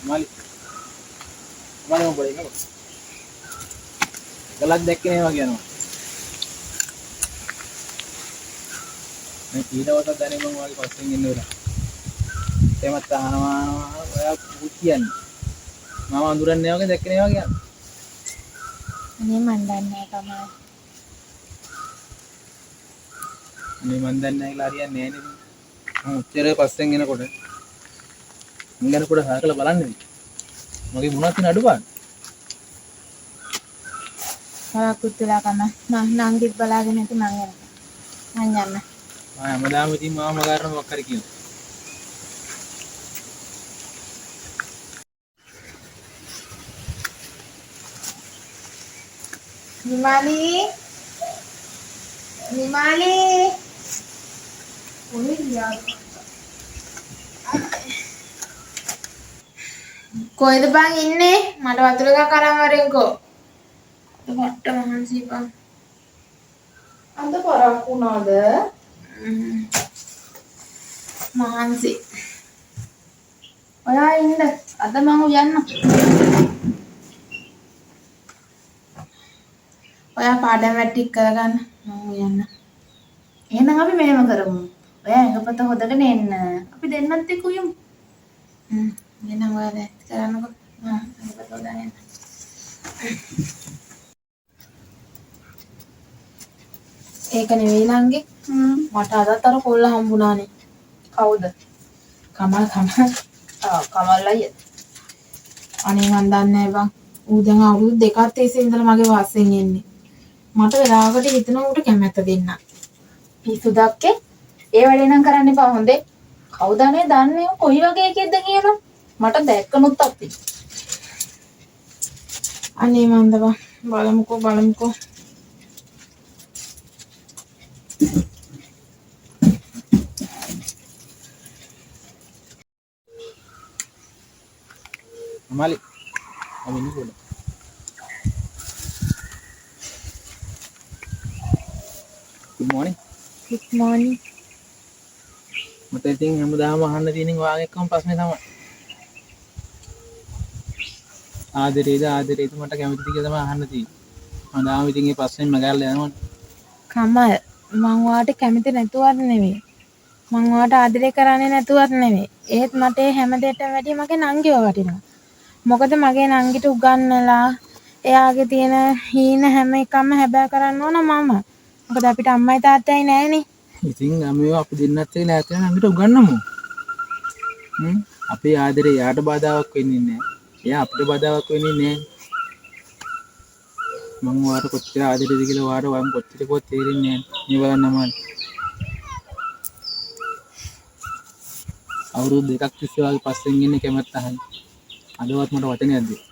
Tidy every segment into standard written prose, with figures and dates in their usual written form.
Mali, Mali mau boleh nggak? Galak dek ini lagi anu. Nih kita waktu dari mengwali posting ini udah. Tema tahan kayak ujian. Mama anduran nih oke dek ini lagi. Ini mandannya kamu. Ini mandannya larian nih ini. Ucere posting ini kode. Enggak ada kode hal kalau balan nih. Magi munatin adu ban. Kalau aku tulah kamu, nah nanggit balagin itu nangir, nanyar nah. Madam itu mama karena mau kerja. Nimali, Nimali. Ini dia. Kau itu bang ini, mada waktu itu karam orang ko. Waktu makan sih bang. Anda para aku nada. Makan sih. Oh ya ini dah, ada mangu jangan. ඔයා පාඩම් වැටි කරගන්න මම යන්න. එහෙනම් අපි මෙහෙම කරමු. ඔයා ඇඟපත හොදගෙන එන්න. අපි දෙන්නත් එක්ක උයමු. එහෙනම් ඔයා දැක්ක කරන්නකො. ඇඟපත හොදගෙන එන්න. ඒක නෙවෙයි නංගි. මට අදත් අර කොල්ල හම්බුණානේ. කවුද? කමල්. කමල් අයියා. අනේ මන් දන්නේ නැහැ බං. ඌ දැන් අවුරුදු දෙකක් තිස්සේ ඉඳලා මගේ වාසයෙන් එන්නේ. මට වෙලාවකට හිතෙනවා උට කැමැත්ත දෙන්න. පිස්සු දක්කේ. ඒ වැඩේ නම් කරන්න එපා හොඳේ. කවුද අනේ දන්නේ කොයි වගේ එකෙක්ද කියලා. මට දැක්කනොත් අප්පි. අනේ මන්ද බලමුකෝ. Mali, kami ini boleh. Good morning. Good morning. Mata ting හැමදාම අහන්න තියෙන වාගේ එකම ප්‍රශ්නේ තමයි. ආදරේද මට කැමතිද කියලා තමයි අහන්න තියෙන්නේ. මම ඉතින් මේ ප්‍රශ්නේ මගහැරලා යනවනේ. කමල් මං වාට කැමති නැතුවත් නෙවෙයි. මං වාට ආදරේ කරන්නේ නැතුවත් නෙවෙයි. ඒත් මට හැම දෙයකටම වැඩිය මගේ නංගිව වටිනවා. මොකද මගේ නංගිට උගන්නලා එයාගේ තියෙන හීන හැම එකම හැබෑ කරන්න ඕන මම. මොකද අපිට අම්මයි තාත්තයි නැහැනේ. ඉතින් මේවා අපි දෙන්නත් එක්ක නැත් වෙන නංගිට උගන්නමු. අපේ ආදරේ යාට බාධාවක් වෙන්නේ නැහැ. එයා අපිට බාධාවක් වෙන්නේ නැහැ. මම වාට කොච්චර ආදරේද කියලා වාට වම් කොච්චර කොත් තේරෙන්නේ නැහැ. මේ බලන්නම. අවුරුදු දෙකක් තිස්සේ වගේ පස්සෙන් ඉන්නේ කැමැත්ත අහන්න. අදවත් මට වචනයක් දෙන්න.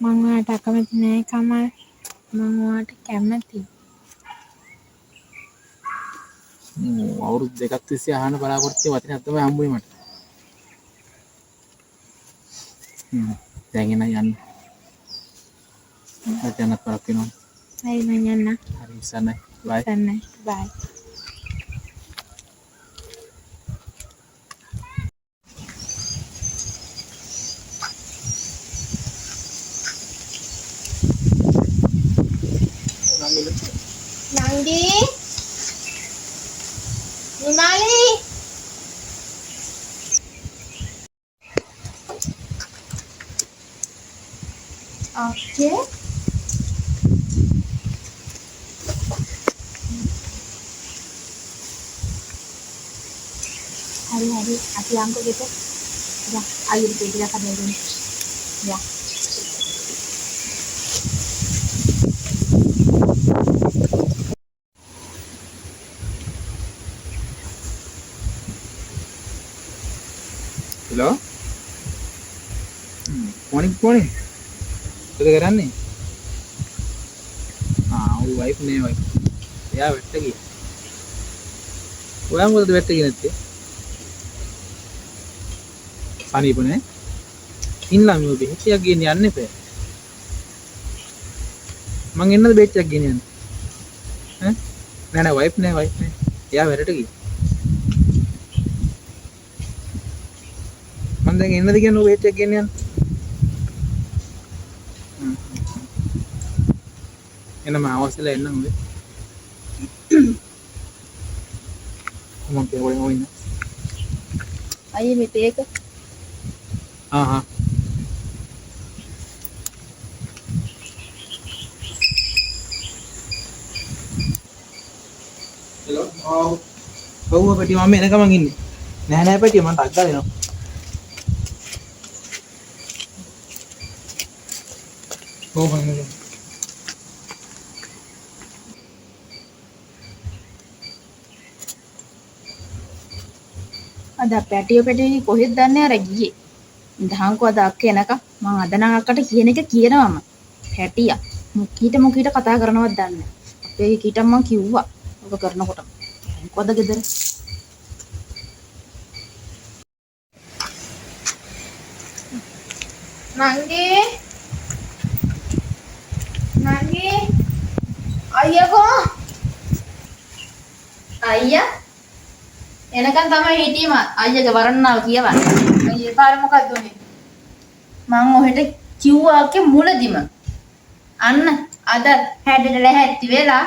මං වාට අකමැති නෑ කමල්. මං වාට කැමතියි. අවුරුදු දෙකක් තිස්සේ අහන්න බලාපොරොත්තු වෙන වචනයක් තමයි හම්බුනේ මට. දැන් එන යන්න. මට යන්නත් පරක් වෙනවා. හරි මං යන්න. හරි ඉස්සන්නයි. බයි. බයි. Nanggi, Nimali. Okay. Hari-hari hati angku gitu. Ya, ayo kita kabarin. Ya. Hello? Morning. Kita කරන්නේ? ඔය වයිෆ් නේ වයිෆ්. එයා වෙට්ට ගියා. ඔයා මොකද වෙට්ට ගියේ නැත්තේ? සනීප නේ? ඉන්නම් ඔබ බෙහෙත්යක් ගෙන්න යන්න එපා. මං එන්නද බෙහෙත්යක් ගෙන්න යන්න? නෑ වයිෆ් නේ. එයා වෙරට ගියා. මම දැන් එන්නද කියන්නේ ඔය බෙහෙත් එක ගෙන්න යන්න. එනම අවශ්‍යලා එන්නම් ඔය. මම කියවල නෝයින. අයියේ මේ තේක. ආහා. හෙලෝ. ඔව් පැටිය මම එනකමන් ඉන්නේ. නෑ පැටිය මම ටක් ගාලා එනවා. ඔව් මම අද පැටියෝ කොහෙද දන්නේ අර ගියේ. දහංකෝ අද අක්ක එනකම් මං අද නම් අක්කට කියන එක කියනවම. පැටියා මුකීට කතා කරනවත් දන්නේ නැහැ. අපේ කීටම් මං කිව්වා. ඔබ කරනකොට. මොකද ගෙදර? නංගි අයියකෝ අයියා එනකන් තමයි හිටියම අයියගේ වරණාව කියවන්නේ. අයියේ පාර මොකක්ද උනේ? මං ඔහෙට කිව්වාගේ මුලදිම. අන්න අද හැඩට ලැහැත්ති වෙලා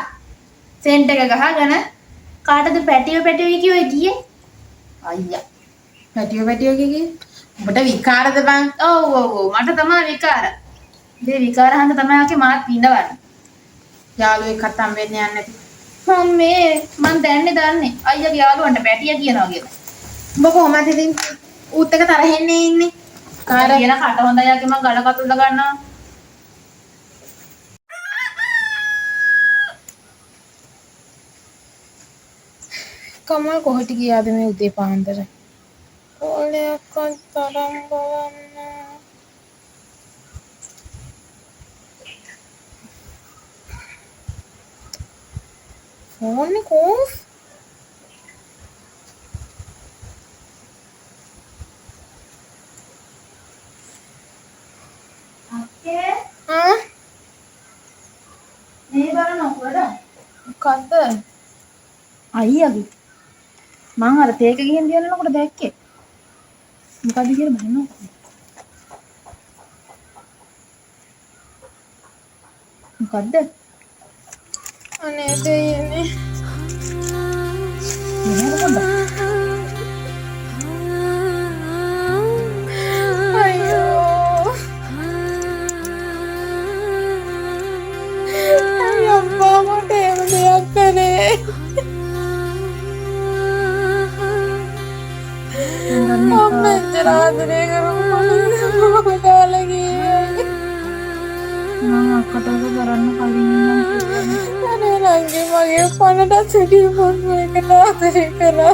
සෙන්ට් එක ගහගෙන කාටද පැටියෝ කිව්වේ ගියේ? අයියා. පැටියෝ කිව්වේ? ඔබට විකාරද බං? ඔව් මට තමයි විකාර. මේ විකාර හන්ද තමයි ආකේ මාත් ඉන්නවන්නේ. යාළුවෙක් කතම් වෙන්න යන්නේ නැති. මං දැන්නේ දන්නේ අයියාගේ යාළුවන්ට පැටියා කියනවා කියලා. උඹ කොහමද ඉතින් ඌත් එක තරහෙන්නේ ඉන්නේ? කාර කියන කට හොඳයි යකි මං ගල කතුල්ල ගන්නවා. කමල් කොහෙට ගියාද මේ උදේ පාන්දර? කොලයක් තරම් බලන්න. ෆෝන් එක ඕෆ්. අක්කේ මේ බලනකොට මොකද්ද? අයියාගේ මං අර තේක ගිහින් දිනනකොට දැක්කේ. මොකද්ද කියලා බලනවා. මොකද්ද? අනේ දෙයනේ. මොනවද? අයියෝ. අයියෝ මට එහෙම දෙයක් කරේ. මම මෙච්චර ආදරේ කරපු මම දාලා ගියේ. මම අක්කට කරන්න කලින් අනේ නංගි මගේ පණට සිටි මොන් මේකට ආදරේ කරා.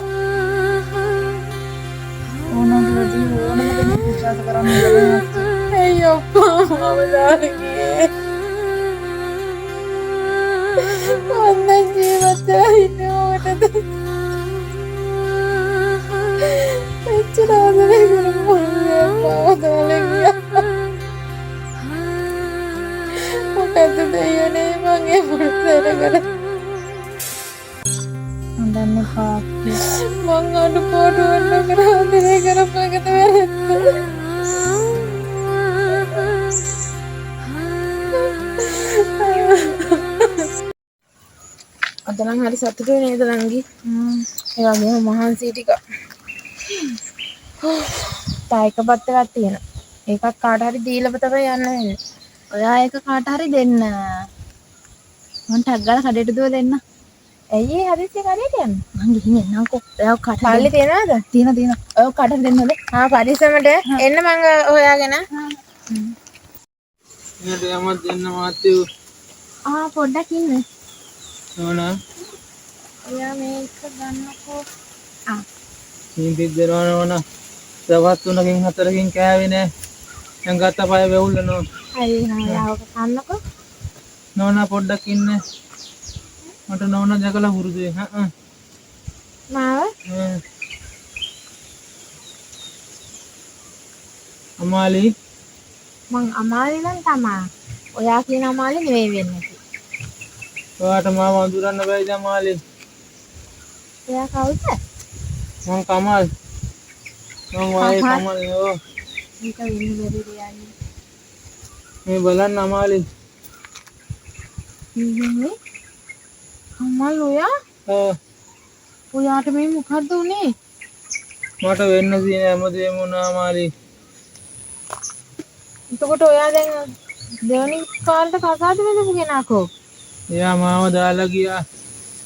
ඕනගලදී ඕනම කෙනෙක් විශ්වාස කරන්න බැහැ. අයියෝ මම දාලා ගියේ. මන්න ජීවිතේ ඉන්නවටද? මෙච්චර ආදරේ කරපු මම දාලා ගියා. මොකද දෙයනේ මගේ පුරුතර හොඳන්නේ පාප්පි මං අඩු පොඩු වෙන්න කරාදේ කරපකට වැරද්ද අද නම් හරි සතුටුයි නේද නංගි? ඒ වගේම මහන්සි ටික තායකපත් එකක් තියෙනවා. ඒකත් කාට හරි දීලා තමයි යන්න වෙන්නේ. ඔයා එක කාට හරි දෙන්න. මං ටක් ගාලා කඩේට දුව දෙන්න. ඇයි ඒ හදිස්සිය කඩේට යන්නේ? මං ගිහින් එන්නම්කෝ. ඔයා කාට හරි තියනවද? තියෙනවා. ඔයා කාට හරි දෙන්නද? පරිස්සමට එන්න මං හොයාගෙන. ඊට යමක් දෙන්න මාත්‍යෝ. පොඩ්ඩක් ඉන්න. නෝනා. ඔයා මේක ගන්නකෝ. සීන්තිත් දෙනවා නෝනා. දවස් 3කින් 4කින් කෑවේ නෑ. දැන් ගත්ත පය වෙවුල්ලනෝ. හරි යාවක කන්නකෝ. නෝනා පොඩ්ඩක් ඉන්න. මට නෝනා දැකලා හුරුදුයි. මාව? අමාලි. මං අමාලි නම් තමා. ඔයා කියන අමාලි නෙවෙයි වෙන්නේ. ඔයාට මාව අඳුරන්න බැයිද අමාලි? ඔයා කවුද? මං කමල්. මං වායේ කමල් නෝ. මේක වෙන්න බැරි දෙයක්. මේ බලන්න අමාලි. ඉන්නේ අම්මල් ඔයාට මේ මොකද්ද උනේ? මට වෙන්න තියෙන හැමදේම වුණා අමාලි. එතකොට ඔයා දැන් දෙවනි කාලේට කසාද බඳපු කෙනාකෝ? එයා මාව දාලා ගියා.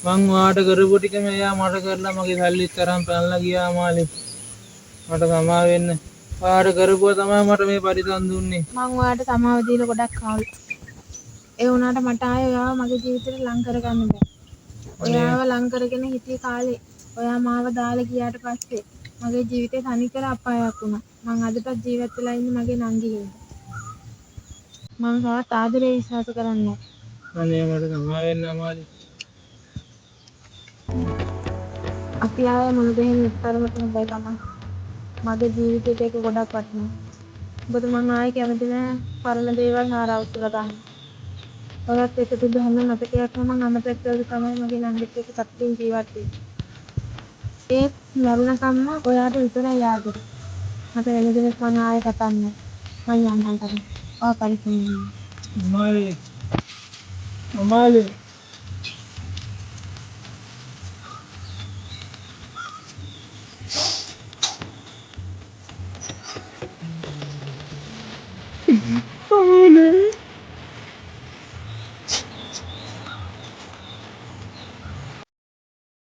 මං වාට කරපු ටිකම එයා මට කරලා මගේ සල්ලිත් තරම් පැනලා ගියා අමාලි. මට සමා වෙන්න. වාට කරපුවා තමයි මට මේ පරිසම් දුන්නේ. මං ඔයාට සමාව දීලා ගොඩක් කාලේ. ඒ වුණාට මට ආයේ ඔයාව මගේ ජීවිතේට ලං කරගන්න බෑ. ඔයාව ලං කරගෙන හිටිය කාලේ ඔයා මාව දාලා ගියාට පස්සේ මගේ ජීවිතේ තනිකර අපායක් වුණා. මං අදටත් ජීවත් වෙලා ඉන්නේ මගේ නංගි හින්දා. මං ඔයාට ආදරේ විශ්වාස කරන්නේ අනේ මට සමා වෙන්න අමාලි. අපි ආයේ මුළු දෙහින් විස්තරකට බෑ තමයි. මගේ ජීවිතේට ඒක ගොඩක් වටිනවා. මොකද මං ආයේ කැමති නෑ පරණ දේවල් ආරවුල් ගන්න. ඔයත් ඒක තිබ්බ හැම මතකයක්ම මං අමතක කරලා තමයි මගේ නංගිත් එක්ක සතුටින් ජීවත් වෙන්නේ. ඒත් මරණකම්ම ඔයාට විතරයි යාද. මට වෙන දෙයක් මං ආයේ කතා නෑ. මං යන්නම් තමයි. ඔයා පරිස්සමෙන් ඉන්න. අමාලි.